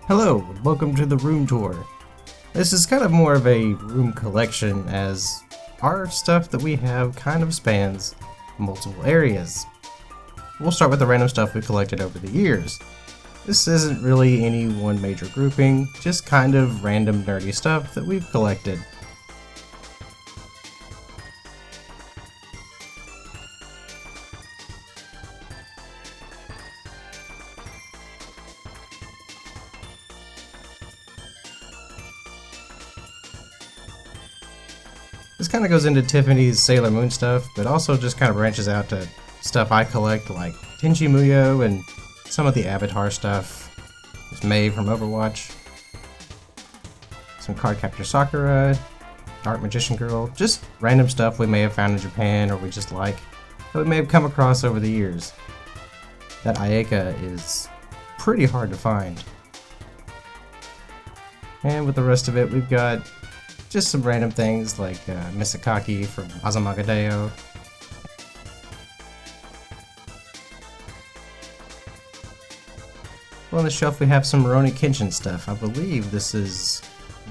Hello, and welcome to the room tour. This is kind of more of a room collection, as our stuff that we have kind of spans multiple areas. We'll start with the random stuff we collected over the years. This isn't really any one major grouping, just kind of random nerdy stuff that we've collected. This kind of goes into Tiffany's Sailor Moon stuff, but also just kind of branches out to stuff I collect like Tenchi Muyo and some of the Avatar stuff. There's Mei from Overwatch, some Cardcaptor Sakura, Dark Magician Girl, just random stuff we may have found in Japan or we just like, that we may have come across over the years. That Ayeka is pretty hard to find. And with the rest of it, we've got just some random things like Misakaki from Azumagadio. Well, on the shelf we have some Rurouni Kenshin stuff. I believe this is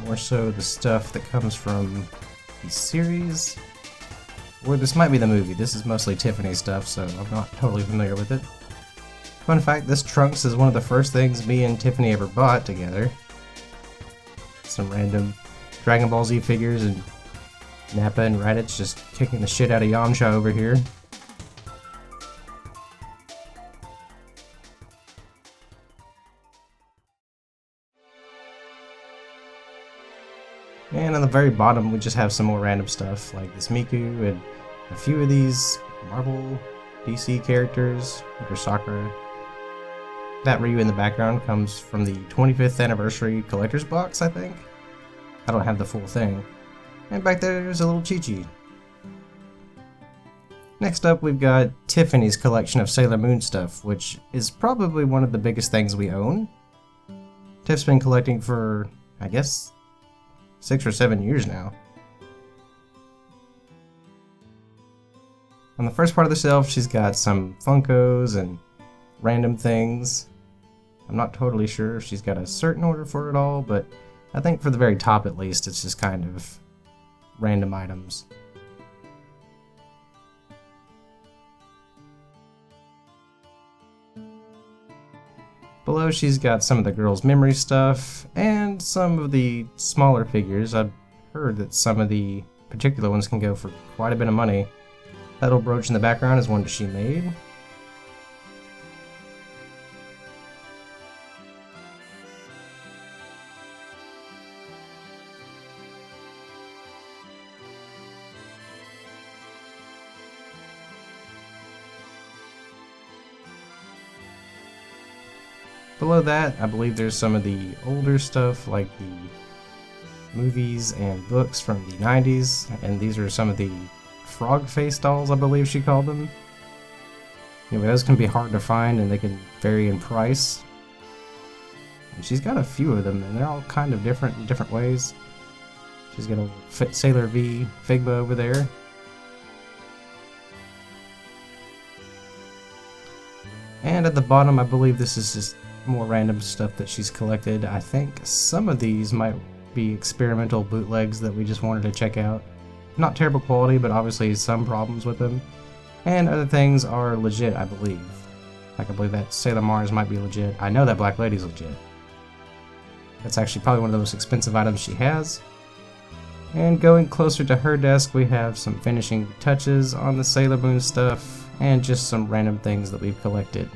more so the stuff that comes from the series, or this might be the movie. This is mostly Tiffany stuff, so I'm not totally familiar with it. Fun fact, this Trunks is one of the first things me and Tiffany ever bought together. Some random Dragon Ball Z figures and Nappa and Raditz just kicking the shit out of Yamcha over here. And on the very bottom we just have some more random stuff like this Miku and a few of these Marvel DC characters, like Sakura. That Ryu in the background comes from the 25th anniversary collector's box, I think. I don't have the full thing. And back there's a little Chi-Chi. Next up we've got Tiffany's collection of Sailor Moon stuff, which is probably one of the biggest things we own. Tiff's been collecting for, I guess, 6 or 7 years now. On the first part of the shelf she's got some Funkos and random things. I'm not totally sure if she's got a certain order for it all, but I think for the very top at least, it's just kind of random items. Below she's got some of the girls' memory stuff, and some of the smaller figures. I've heard that some of the particular ones can go for quite a bit of money. That little brooch in the background is one that she made. Below that, I believe there's some of the older stuff, like the movies and books from the 90s, and these are some of the frog face dolls, I believe she called them. Anyway, those can be hard to find and they can vary in price. And she's got a few of them, and they're all kind of different in different ways. She's got a Sailor V Figma over there. And at the bottom, I believe this is just more random stuff that she's collected. I think some of these might be experimental bootlegs that we just wanted to check out. Not terrible quality, but obviously some problems with them. And other things are legit, I believe. Like I believe that Sailor Mars might be legit. I know that Black Lady's legit. That's actually probably one of the most expensive items she has. And going closer to her desk, we have some finishing touches on the Sailor Moon stuff, and just some random things that we've collected.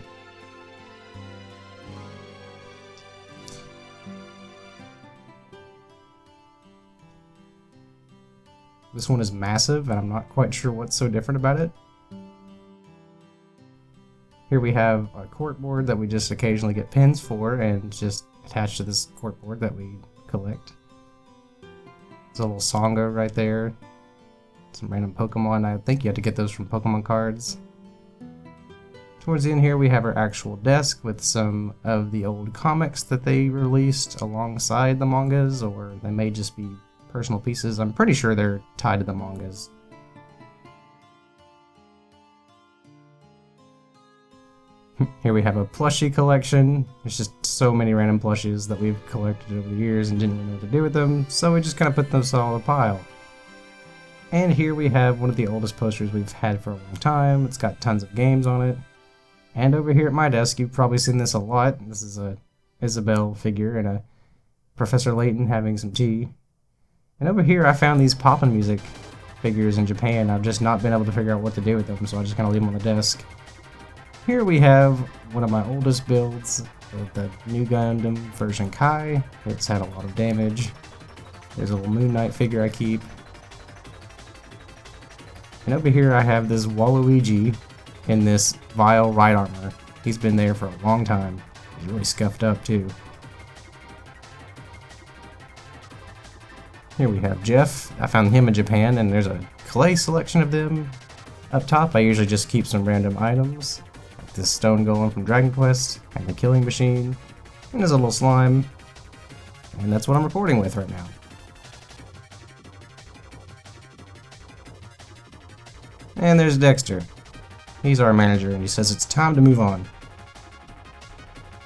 This one is massive, and I'm not quite sure what's so different about it. Here we have a corkboard that we just occasionally get pins for, and just attached to this corkboard that we collect. There's a little Songa right there. Some random Pokemon. I think you have to get those from Pokemon cards. Towards the end here we have our actual desk with some of the old comics that they released alongside the mangas, or they may just be personal pieces. I'm pretty sure they're tied to the mangas. Here we have a plushie collection. There's just so many random plushies that we've collected over the years and didn't really know what to do with them, so we just kind of put those all in a pile. And here we have one of the oldest posters we've had for a long time. It's got tons of games on it. And over here at my desk, you've probably seen this a lot. This is a Isabelle figure and a Professor Layton having some tea. And over here I found these Poppin' Music figures in Japan. I've just not been able to figure out what to do with them, so I just kind of leave them on the desk. Here we have one of my oldest builds, the New Gundam version Kai. It's had a lot of damage. There's a little Moon Knight figure I keep. And over here I have this Waluigi in this vile ride armor. He's been there for a long time. He's really scuffed up too. Here we have Jeff. I found him in Japan, and there's a clay selection of them. Up top I usually just keep some random items, like this stone golem from Dragon Quest, and the killing machine, and there's a little slime. And that's what I'm recording with right now. And there's Dexter. He's our manager, and he says it's time to move on.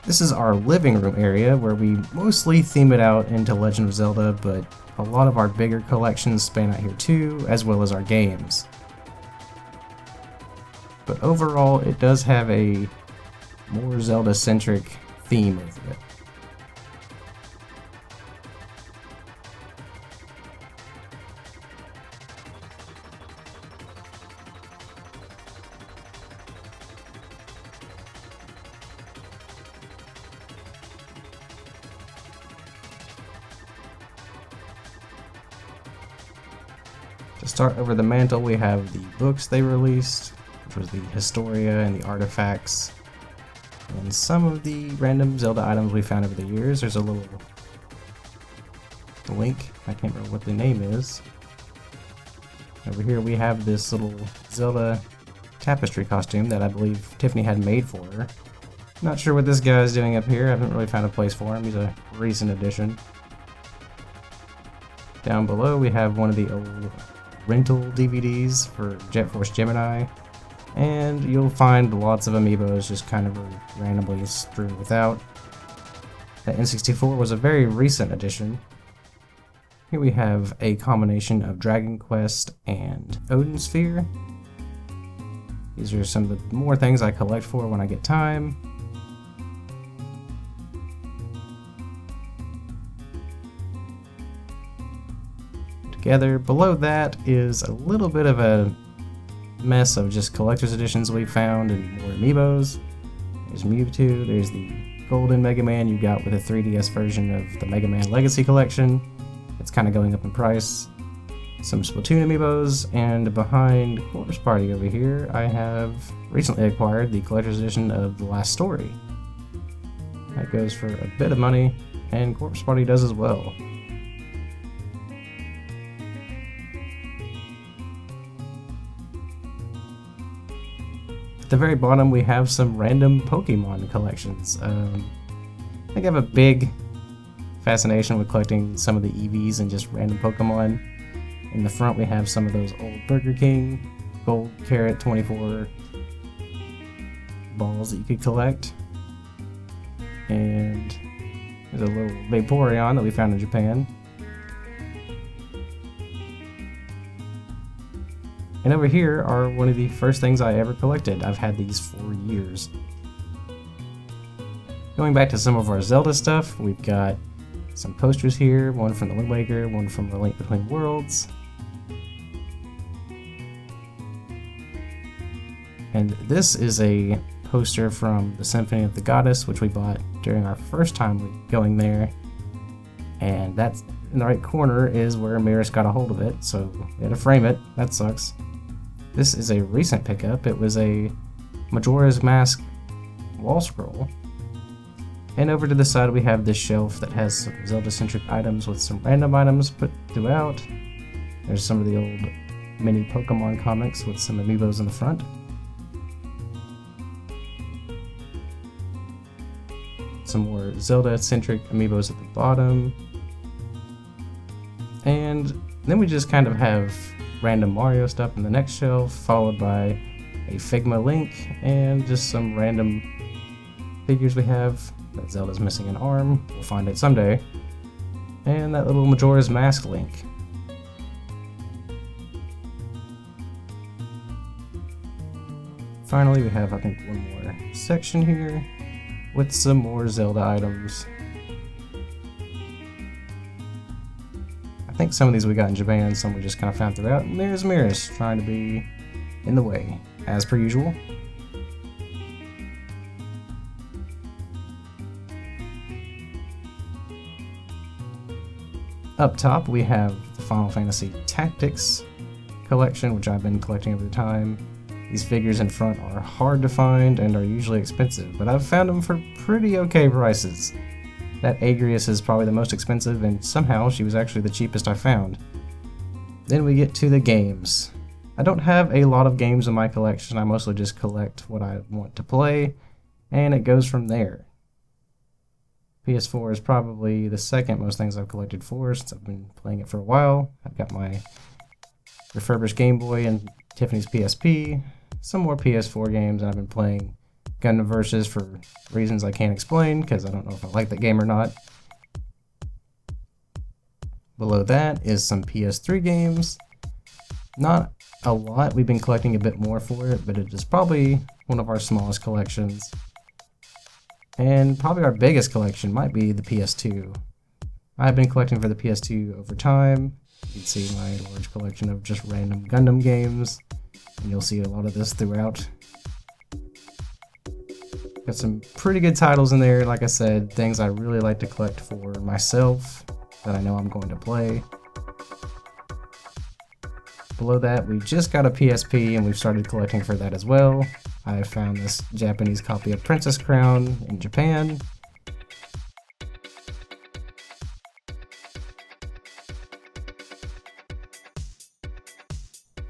This is our living room area, where we mostly theme it out into Legend of Zelda, but a lot of our bigger collections span out here too, as well as our games. But overall, it does have a more Zelda-centric theme with it. To start over the mantle, we have the books they released, which was the Historia and the Artifacts, and some of the random Zelda items we found over the years. There's a little link, I can't remember what the name is. Over here we have this little Zelda tapestry costume that I believe Tiffany had made for her. Not sure what this guy is doing up here. I haven't really found a place for him. He's a recent addition. Down below we have one of the old rental DVDs for Jet Force Gemini, and you'll find lots of amiibos just kind of randomly strewn without. The N64 was a very recent addition. Here we have a combination of Dragon Quest and Odin Sphere. These are some of the more things I collect for when I get time. Together. Below that is a little bit of a mess of just collector's editions we found and more amiibos. There's Mewtwo, there's the golden Mega Man you got with a 3DS version of the Mega Man Legacy Collection. It's kind of going up in price. Some Splatoon amiibos, and behind Corpse Party over here I have recently acquired the collector's edition of The Last Story. That goes for a bit of money, and Corpse Party does as well. At the very bottom we have some random Pokemon collections. I think I have a big fascination with collecting some of the EVs and just random Pokemon. In the front we have some of those old Burger King gold carrot 24 balls that you could collect. And there's a little Vaporeon that we found in Japan. And over here are one of the first things I ever collected. I've had these for years. Going back to some of our Zelda stuff, we've got some posters here, one from The Wind Waker, one from The Link Between Worlds. And this is a poster from the Symphony of the Goddess, which we bought during our first time going there. And that's in the right corner is where Miris got a hold of it, so we had to frame it. That sucks. This is a recent pickup. It was a Majora's Mask wall scroll. And over to the side we have this shelf that has some Zelda-centric items with some random items put throughout. There's some of the old mini Pokemon comics with some amiibos in the front. Some more Zelda-centric amiibos at the bottom. And then we just kind of have random Mario stuff in the next shelf, followed by a Figma link, and just some random figures we have. That Zelda's missing an arm, we'll find it someday. And that little Majora's Mask link. Finally, we have, I think, one more section here with some more Zelda items. I think some of these we got in Japan, some we just kind of found throughout. And there's Miris trying to be in the way, as per usual. Up top, we have the Final Fantasy Tactics collection, which I've been collecting over the time. These figures in front are hard to find and are usually expensive, but I've found them for pretty okay prices. That Agrias is probably the most expensive, and somehow she was actually the cheapest I found. Then we get to the games. I don't have a lot of games in my collection, I mostly just collect what I want to play, and it goes from there. PS4 is probably the second most things I've collected for, since I've been playing it for a while. I've got my refurbished Game Boy and Tiffany's PSP, some more PS4 games, and I've been playing Gundam Versus for reasons I can't explain, because I don't know if I like that game or not. Below that is some PS3 games. Not a lot, we've been collecting a bit more for it, but it is probably one of our smallest collections. And probably our biggest collection might be the PS2. I've been collecting for the PS2 over time. You can see my large collection of just random Gundam games, and you'll see a lot of this throughout. Got some pretty good titles in there, like I said, things I really like to collect for myself that I know I'm going to play. Below that, we just got a PSP and we've started collecting for that as well. I found this Japanese copy of Princess Crown in Japan.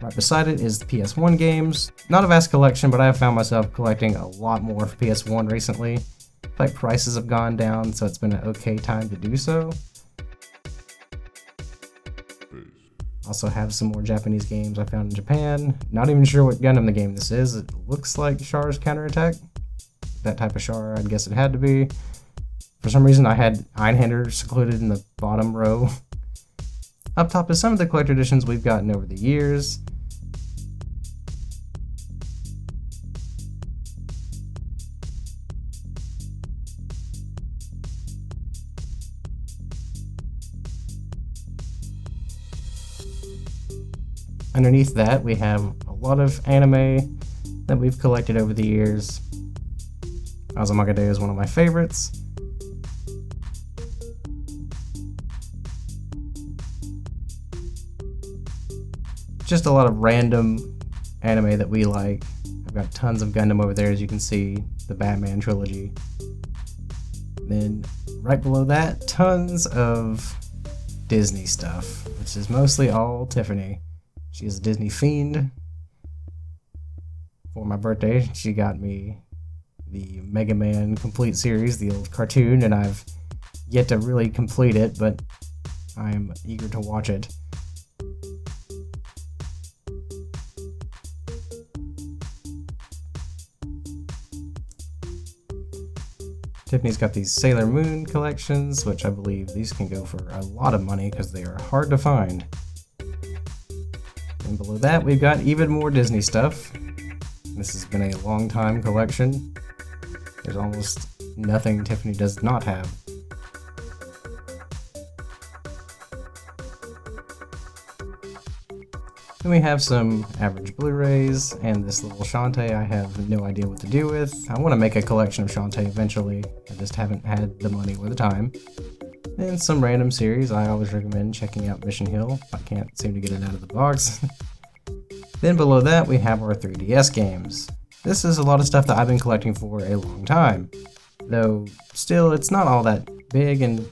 Right beside it is the PS1 games. Not a vast collection, but I have found myself collecting a lot more for PS1 recently. Like prices have gone down, so it's been an okay time to do so. Also have some more Japanese games I found in Japan. Not even sure what Gundam the game this is. It looks like Char's Counterattack. That type of Char, I'd guess it had to be. For some reason I had Einhander secluded in the bottom row. Up top is some of the collector editions we've gotten over the years. Underneath that, we have a lot of anime that we've collected over the years. Azumanga Daioh is one of my favorites. Just a lot of random anime that we like. I've got tons of Gundam over there, as you can see, the Batman trilogy. Then right below that, tons of Disney stuff, which is mostly all Tiffany. She is a Disney fiend. For my birthday, she got me the Mega Man Complete series, the old cartoon, and I've yet to really complete it, but I'm eager to watch it. Tiffany's got these Sailor Moon collections, which I believe these can go for a lot of money because they are hard to find. And below that, we've got even more Disney stuff. This has been a long time collection. There's almost nothing Tiffany does not have. Then we have some average Blu-rays, and this little Shantae I have no idea what to do with. I want to make a collection of Shantae eventually, I just haven't had the money or the time. And some random series, I always recommend checking out Mission Hill. I can't seem to get it out of the box. Then below that, we have our 3DS games. This is a lot of stuff that I've been collecting for a long time. Though, still, it's not all that big in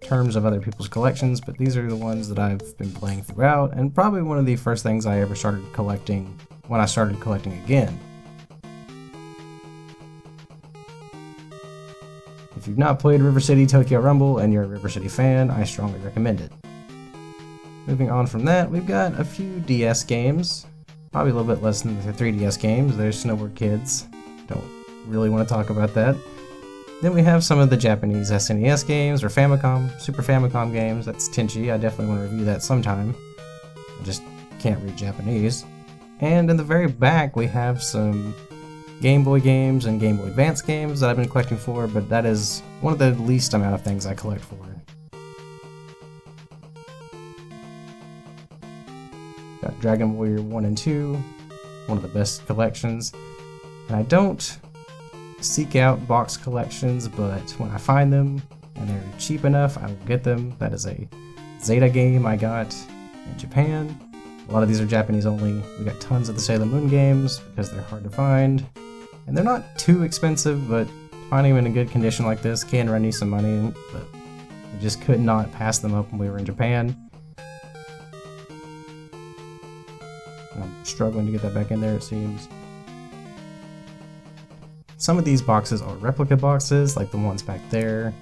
terms of other people's collections, but these are the ones that I've been playing throughout, and probably one of the first things I ever started collecting when I started collecting again. If you've not played River City Tokyo Rumble and you're a River City fan, I strongly recommend it. Moving on from that, we've got a few DS games. Probably a little bit less than the 3DS games. There's Snowboard Kids. Don't really want to talk about that. Then we have some of the Japanese SNES games, or Famicom, Super Famicom games. That's Tenchi. I definitely want to review that sometime. I just can't read Japanese. And in the very back, we have some Game Boy games and Game Boy Advance games that I've been collecting for, but that is one of the least amount of things I collect for. Got Dragon Warrior 1 and 2, one of the best collections. And I don't seek out box collections, but when I find them and they're cheap enough, I will get them. That is a Zeta game I got in Japan. A lot of these are Japanese only. We got tons of the Sailor Moon games because they're hard to find. And they're not too expensive, but finding them in a good condition like this can run you some money, but we just could not pass them up when we were in Japan. I'm struggling to get that back in there, it seems. Some of these boxes are replica boxes, like the ones back there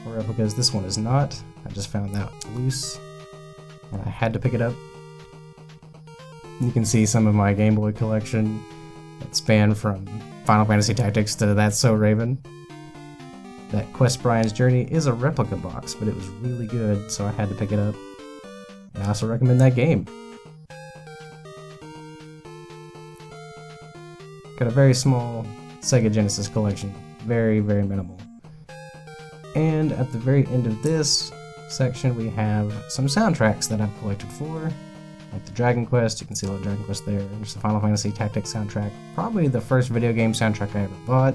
are replicas. This one is not. I just found that loose, and I had to pick it up. You can see some of my Game Boy collection that span from Final Fantasy Tactics to That's So Raven. That Quest Brian's Journey is a replica box, but it was really good, so I had to pick it up. And I also recommend that game. Got a very small Sega Genesis collection. Very, very minimal. And at the very end of this section, we have some soundtracks that I've collected for. Like the Dragon Quest, you can see a little Dragon Quest there. There's the Final Fantasy Tactics soundtrack. Probably the first video game soundtrack I ever bought.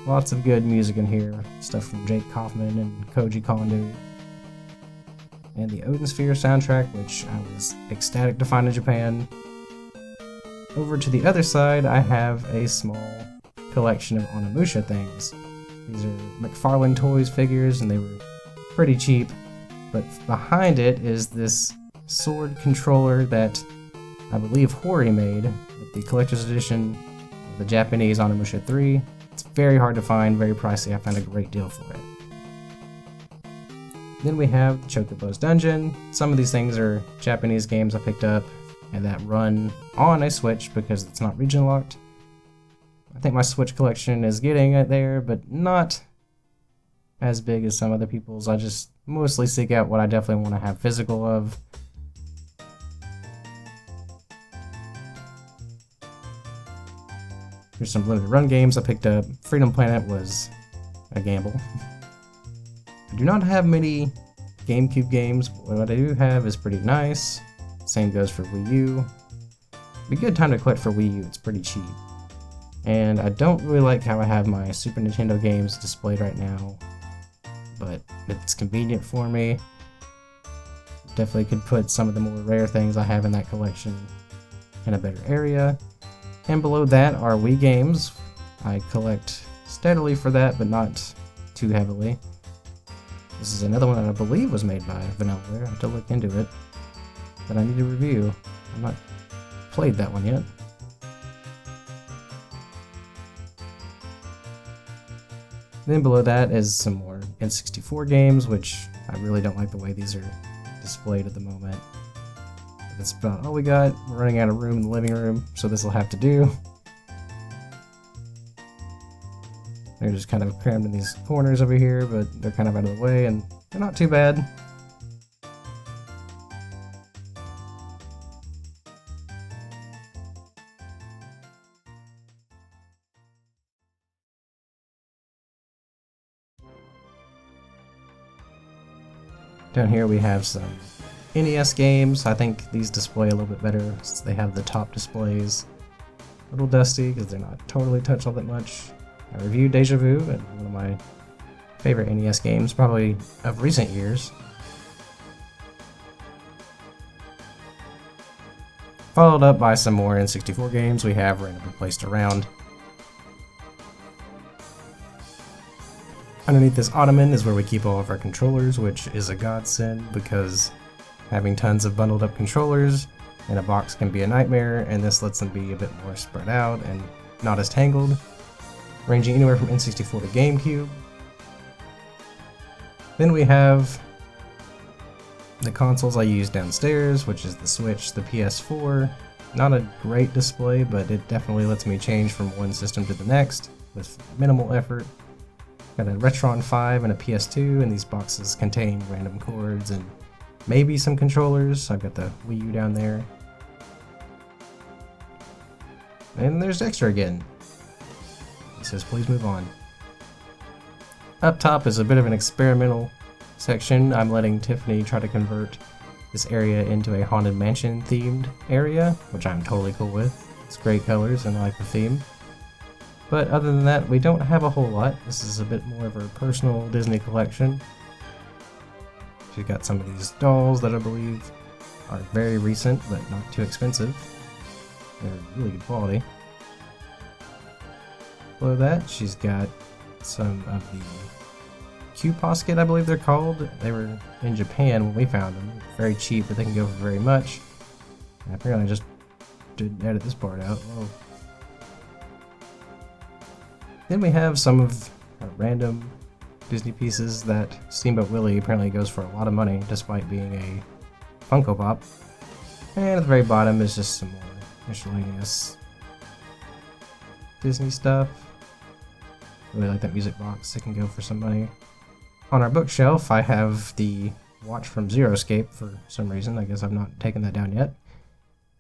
Lots of good music in here. Stuff from Jake Kaufman and Koji Kondo. And the Odin Sphere soundtrack, which I was ecstatic to find in Japan. Over to the other side, I have a small collection of Onimusha things. These are McFarlane Toys figures, and they were pretty cheap, but behind it is this sword controller that I believe Hori made with the collector's edition of the Japanese Onimusha 3. It's very hard to find, very pricey. I found a great deal for it. Then we have Chocobo's Dungeon. Some of these things are Japanese games I picked up and that run on a Switch because it's not region locked. I think my Switch collection is getting it there, but not as big as some other people's. I just mostly seek out what I definitely want to have physical of. Here's some limited run games I picked up. Freedom Planet was a gamble. I do not have many GameCube games, but what I do have is pretty nice. Same goes for Wii U. Be a good time to collect for Wii U, it's pretty cheap. And I don't really like how I have my Super Nintendo games displayed right now, but it's convenient for me. Definitely could put some of the more rare things I have in that collection in a better area. And below that are Wii games. I collect steadily for that, but not too heavily. This is another one that I believe was made by Vanillaware. I have to look into it, that I need to review. I've not played that one yet. Then below that is some more N64 games, which I really don't like the way these are displayed at the moment. That's about all we got. We're running out of room in the living room, so this will have to do. They're just kind of crammed in these corners over here, but they're kind of out of the way, and they're not too bad. Down here we have some NES games. I think these display a little bit better since they have the top displays. A little dusty because they're not totally touched all that much. I reviewed Deja Vu, and one of my favorite NES games, probably of recent years. Followed up by some more N64 games we have randomly placed around. Underneath this ottoman is where we keep all of our controllers, which is a godsend because having tons of bundled up controllers in a box can be a nightmare, and this lets them be a bit more spread out and not as tangled, ranging anywhere from N64 to GameCube. Then we have The consoles I use downstairs, which is the Switch, the PS4. Not a great display, but it definitely lets me change from one system to the next with minimal effort. Got a Retron 5 and a PS2, and these boxes contain random cords and maybe some controllers. I've got the Wii U down there. And there's Extra again. It says, please move on. Up top is a bit of an experimental section. I'm letting Tiffany try to convert this area into a Haunted Mansion themed area, which I'm totally cool with. It's great colors and I like the theme. But other than that, we don't have a whole lot. This is a bit more of her personal Disney collection. She's got some of these dolls that I believe are very recent, but not too expensive. They're really good quality. Below that, she's got some of the Q-Posket, I believe they're called. They were in Japan when we found them. Very cheap, but they can go for very much. And apparently I just didn't edit this part out. Whoa. Then we have some of our random Disney pieces that Steamboat Willie apparently goes for a lot of money, despite being a Funko Pop. And at the very bottom is just some more miscellaneous Disney stuff. Really like that music box, it can go for some money. On our bookshelf, I have the Watch from Xeroescape for some reason. I guess I've not taken that down yet.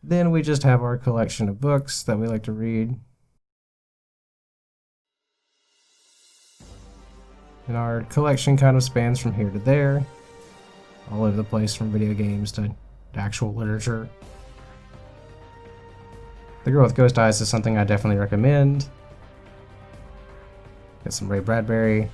Then we just have our collection of books that we like to read. And our collection kind of spans from here to there, all over the place, from video games to actual literature. The Girl with Ghost Eyes is something I definitely recommend. Got some Ray Bradbury.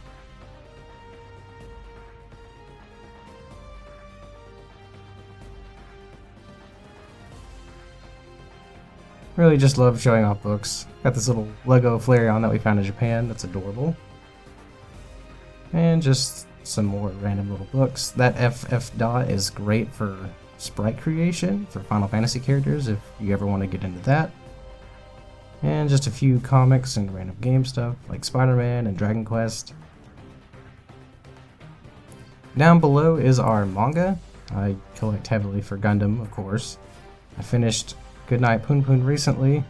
Really just love showing off books. Got this little Lego Flareon that we found in Japan. That's adorable. And just some more random little books. That FF Dot is great for sprite creation for Final Fantasy characters if you ever want to get into that. And just a few comics and random game stuff like Spider-Man and Dragon Quest. Down below is our manga. I collect heavily for Gundam, of course. I finished Goodnight Poon Poon recently.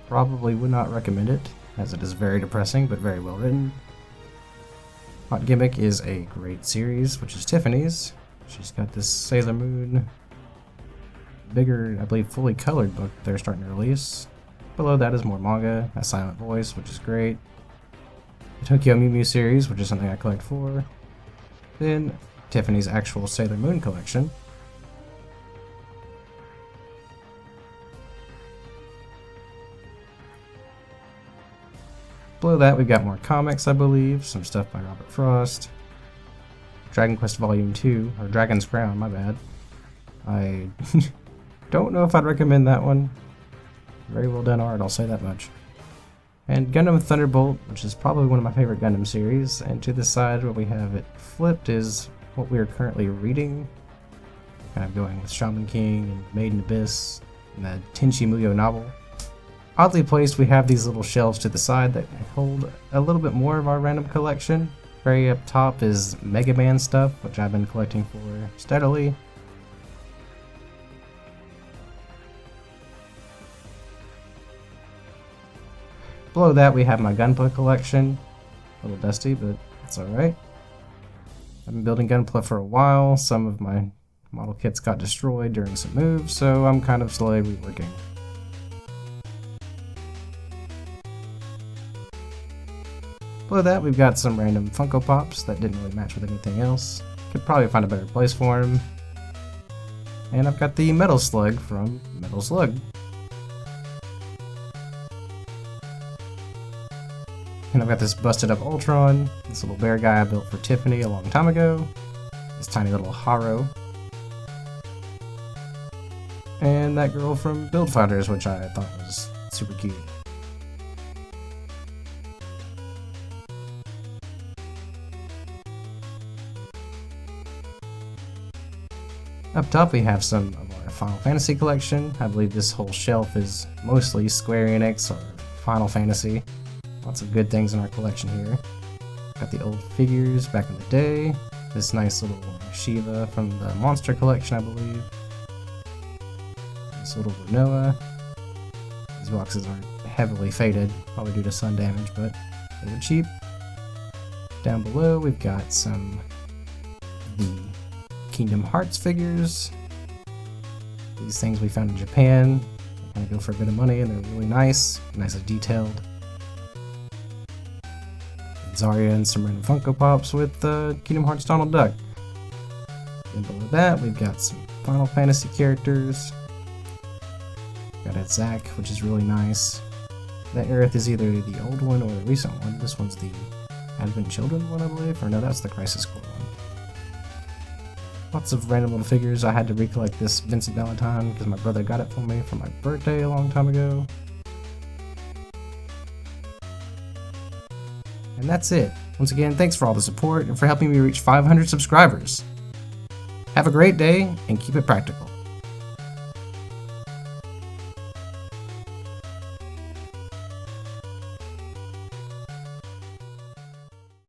Probably would not recommend it, as it is very depressing but very well written. Hot Gimmick is a great series, which is Tiffany's. She's got this Sailor Moon, bigger, I believe, fully colored book they're starting to release. Below that is more manga, A Silent Voice, which is great. The Tokyo Mew Mew series, which is something I collect for. Then Tiffany's actual Sailor Moon collection. Below that, we've got more comics, I believe, some stuff by Robert Frost. Dragon Quest Volume 2, or Dragon's Crown, my bad. I don't know if I'd recommend that one. Very well done art, I'll say that much. And Gundam Thunderbolt, which is probably one of my favorite Gundam series. And to the side where we have it flipped is what we are currently reading. Kind of going with Shaman King and Maiden Abyss and the Tenchi Muyo novel. Oddly placed, we have these little shelves to the side that hold a little bit more of our random collection. Very up top is Mega Man stuff, which I've been collecting for steadily. Below that, we have my Gunpla collection. A little dusty, but it's alright. I've been building Gunpla for a while. Some of my model kits got destroyed during some moves, so I'm kind of slowly reworking. Below that, we've got some random Funko Pops that didn't really match with anything else. Could probably find a better place for them. And I've got the Metal Slug from Metal Slug. And I've got this busted up Ultron, this little bear guy I built for Tiffany a long time ago, this tiny little Haro, and that girl from Build Fighters, which I thought was super cute. Up top we have some of our Final Fantasy collection. I believe this whole shelf is mostly Square Enix or Final Fantasy. Lots of good things in our collection here. Got the old figures back in the day. This nice little Shiva from the Monster Collection, I believe. This little Renoa. These boxes are heavily faded, probably due to sun damage, but they were cheap. Down below, we've got some of the Kingdom Hearts figures. These things we found in Japan. They kind of go for a bit of money, and they're really nice, nicely detailed. Zarya and some random Funko Pops with Kingdom Hearts Donald Duck. And below that, we've got some Final Fantasy characters. Got a Zack, which is really nice. That Aerith is either the old one or the recent one. This one's the Advent Children one, I believe. Or no, that's the Crisis Core one. Lots of random little figures. I had to recollect this Vincent Valentine because my brother got it for me for my birthday a long time ago. And that's it. Once again, thanks for all the support and for helping me reach 500 subscribers. Have a great day and keep it practical.